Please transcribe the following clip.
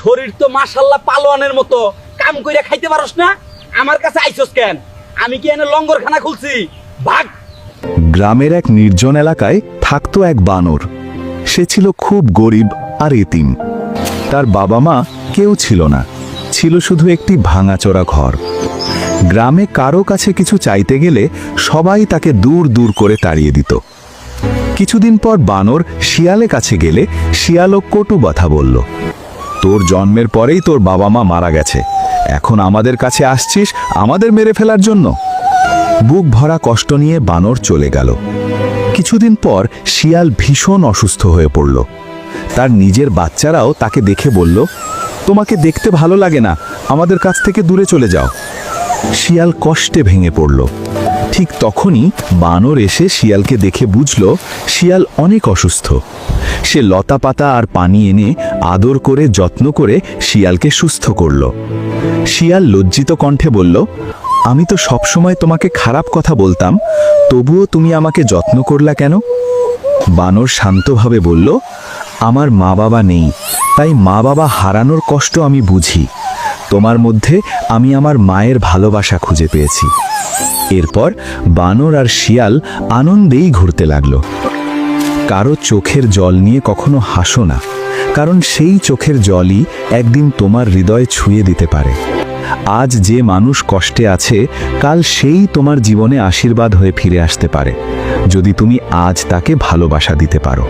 শরীর তো মাশাআল্লাহ পালোয়ানের মতো, কাম কইরা খাইতে পারোস না? আমার কাছে আইছস কেন? আমি কি এনে লঙ্গরখানা খুলছি? ভাগ। গ্রামের এক নির্জন এলাকায় থাকতো এক বানর। সে ছিল খুব গরিব আর এতিম। তার বাবা মা কেউ ছিল না, ছিল শুধু একটি ভাঙাচোরা ঘর। গ্রামে কারো কাছে কিছু চাইতে গেলে সবাই তাকে দূর দূর করে তাড়িয়ে দিত। কিছুদিন পর বানর শিয়ালের কাছে গেলে শিয়ালও কটু কথা বলল, তোর জন্মের পরেই তোর বাবা মা মারা গেছে, এখন আমাদের কাছে আসছিস আমাদের মেরে ফেলার জন্য। বুক ভরা কষ্ট নিয়ে বানর চলে গেল। কিছুদিন পর শিয়াল ভীষণ অসুস্থ হয়ে পড়ল। তার নিজের বাচ্চারাও তাকে দেখে বলল, তোমাকে দেখতে ভালো লাগে না, আমাদের কাছ থেকে দূরে চলে যাও। শিয়াল কষ্টে ভেঙে পড়ল। ঠিক তখনই বানর এসে শিয়ালকে দেখে বুঝল শিয়াল অনেক অসুস্থ। সে লতা পাতা আর পানি এনে আদর করে যত্ন করে শিয়ালকে সুস্থ করল। শিয়াল লজ্জিত কণ্ঠে বলল, আমি তো সবসময় তোমাকে খারাপ কথা বলতাম, তবুও তুমি আমাকে যত্ন করলা কেন? বানর শান্তভাবে বলল, আমার মা বাবা নেই, তাই মা বাবা হারানোর কষ্ট আমি বুঝি। তোমার মধ্যে আমি আমার মায়ের ভালোবাসা খুঁজে পেয়েছি। এরপর বানর আর শিয়াল আনন্দেই ঘুরতে লাগলো। কারো চোখের জল নিয়ে কখনো হাসো না, কারণ সেই চোখের জলই একদিন তোমার হৃদয় ছুঁয়ে দিতে পারে। আজ যে মানুষ কষ্টে আছে, কাল সেই তোমার জীবনে আশীর্বাদ হয়ে ফিরে আসতে পারে, যদি তুমি আজ তাকে ভালোবাসা দিতে পারো।